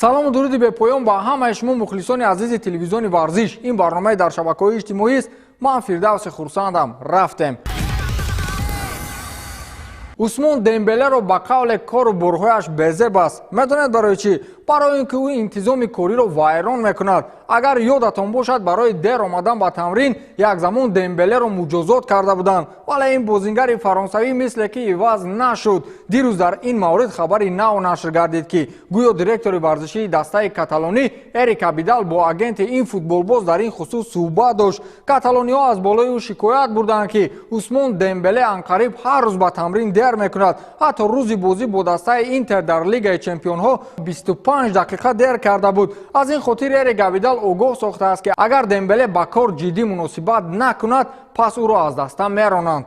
салому дуруди бепоён ба ҳамаи шумо мухлисони азизи телевизиони варзиш. Ин барномаи дар шабакаҳои иҷтимоӣ аст. Ман Фирдавси хурсандам. Рафтем. усмон дембелеро ба қавле кору бурҳояш безеб аст. медонед барои чӣ? барои ин ки ӯ интизоми кориро вайрон мекунад. агар ёдатон бошад, барои дер омадан ба тамрин як замон дембелеро муҷозот карда буданд, вале ин бозингари фаронсавӣ мисле ки иваз нашуд. дирӯз дар ин маврид хабари нав нашр гардид ки гӯё директори варзишии дастаи каталонӣ Эрик Абидал бо агенти ин футболбоз дар ин хусус суҳбат дошт. каталониҳо аз болои ӯ шикоят бурданд ки усмон дембеле анқариб ҳар рӯз ба тамрин дер мекунад. ҳатто рӯзи бозӣ бо дастаи Интер дар Лигаи Чемпионҳо 25 дақиқа дер карда буд. аз ин хотир Эрик Абидал огоҳ сохтааст ки агар дембеле ба кор ҷиддӣ муносибат накунад, пас ӯро аз даста меронанд.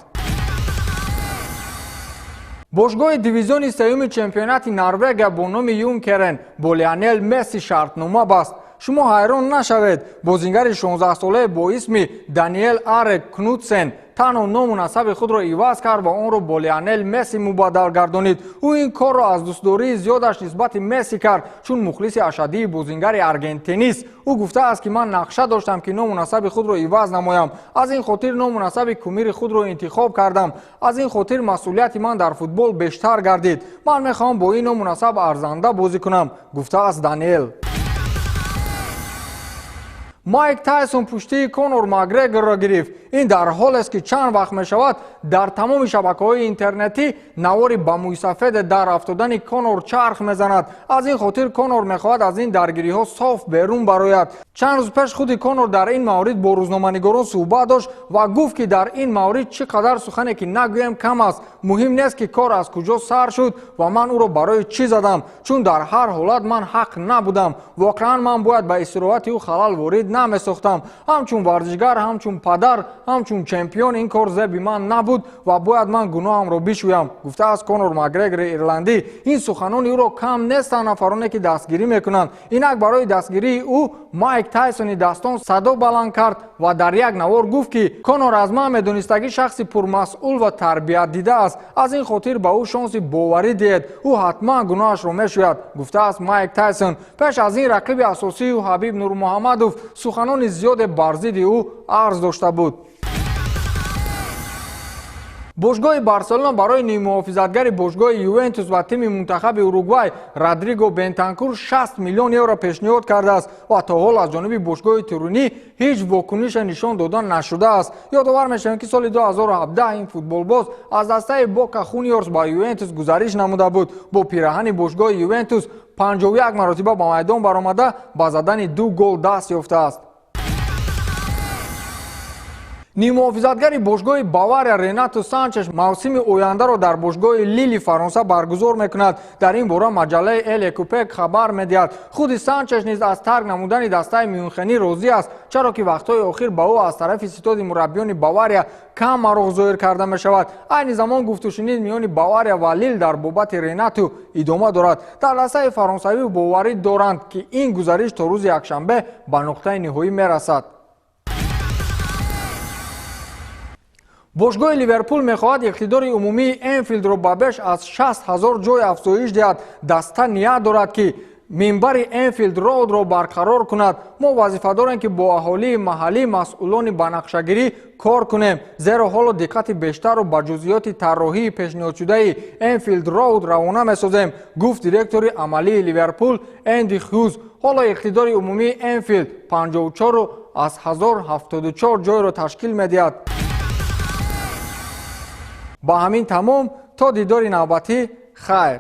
бошгоҳи дивизиони сеюми чемпионати Норвегия бо номи Юнкерен бо Лионел Месси шартнома баст. шумо ҳайрон нашавед, бозингари 16-солаи бо исми Даниел Арек Кнутсен танҳо ному насаби худро иваз кард ва онро бо Лионел Месси мубаддал гардонид. ӯ ин корро аз дӯстдории зиёдаш нисбати Месси кард, чун мухлиси ашадии бозингари аргентинист. ӯ гуфтааст ки ман нақша доштам ки ному насаби худро иваз намоям. аз ин хотир ному насаби кумири худро интихоб кардам. аз ин хотир масъулияти ман дар футбол бештар гардид. ман мехоҳам бо ин ному насаб арзанда бозӣ кунам, гуфтааст Даниел. Майк Тайсон пуштии Конор Макгрегорро гирифт. ин дар ҳолест ки чанд вақт мешавад дар тамоми шабакаҳои интернетӣ навори ба мӯйсафеде дар афтодани Конор чарх мезанад. аз ин хотир Конор мехоҳад аз ин даргириҳо соф берун барояд. чанд рӯз пеш худи Конор дар ин маврид бо рӯзноманигорон суҳбат дошт ва гуфт ки дар ин маврид чӣ қадар сухане ки нагӯем кам аст. муҳим нест ки кор аз куҷо сар шуд ва ман ӯро барои чӣ задам, чун дар ҳар ҳолат ман ҳақ набудам. воқеан ман бояд ба истироҳати ӯ халал ворид намесохтам. ҳамчун варзишгар, ҳамчун падар, ҳамчун чемпион ин кор зеби ман набуд ва бояд ман гуноҳамро бишӯям, гуфтааст Конор Макгрегори ирландӣ. ин суханони ӯро кам нестанд нафароне ки дастгирӣ мекунанд. инак барои дастгирии ӯ Майк Тайсони дастон садо баланд кард ва дар як навор гуфт ки Конор аз ман медонистагӣ шахси пурмасъул ва тарбиятдида аст. аз ин хотир ба ӯ шонси боварӣ диҳед. ӯ ҳатман гуноҳашро мешӯяд, гуфтааст Майк Тайсон. пеш аз ин рақиби асосии ӯ Ҳабиб Нурмуҳаммадов суханони зиёде бар зидди ӯ арз дошта буд. бошгоҳи Барселона барои ниммуҳофизатгари бошгоҳи Ювентус ва тими мунтахаби Уругвай Родриго Бентанкур 60 миллион евро пешниҳод кардааст ва то ҳол аз ҷониби бошгоҳи Турунӣ ҳеҷ вокунише нишон дода нашудааст. ёдовар мешавем ки соли 2017 ин футболбоз аз дастаи Бока Хуниорс ба Ювентус гузариш намуда буд. бо пираҳани бошгоҳи Ювентус 51 маротиба ба майдон баромада ба задани 2 гол даст ёфтааст. ниммуҳофизатгари бошгоҳи Бавария Ренато Санчеш мавсими ояндаро дар бошгоҳи Лили Фаронса баргузор мекунад. дар ин бора маҷаллаи Эл Экупек хабар медиҳад. худи Санчеш низ аз тарк намудани дастаи мюнхенӣ розӣ аст, чаро ки вақтҳои охир ба ӯ аз тарафи ситоди мураббиёни Бавария кам мароғ зоҳир карда мешавад. айни замон гуфтушунид миёни Бавария ва Лил дар бобати Ренато идома дорад. дар дастаи фаронсавӣ боварӣ доранд ки ин гузариш то рӯзи якшанбе ба нуқтаи ниҳоӣ мерасад. бошгоҳи Ливерпул мехоҳад иқтидори умумии Энфилдро ба беш аз 60 000 ҷой афзоиш диҳад. даста ният дорад ки минбари Энфилд Роудро барқарор кунад. мо вазифа дорем ки бо аҳолии маҳаллӣ масъулони банақшагирӣ кор кунем, зеро ҳоло диққати бештарро ба ҷузъиёти тарроҳии пешниҳодшудаи Энфилд Роуд равона месозем, гуфт директори амалии Ливерпул Энди Хьюз. ҳоло иқтидори умумии Энфилд 54 аз 1074 ҷойро ташкил медиҳад. ба ҳамин тамом, то дидори навбатӣ, хайр.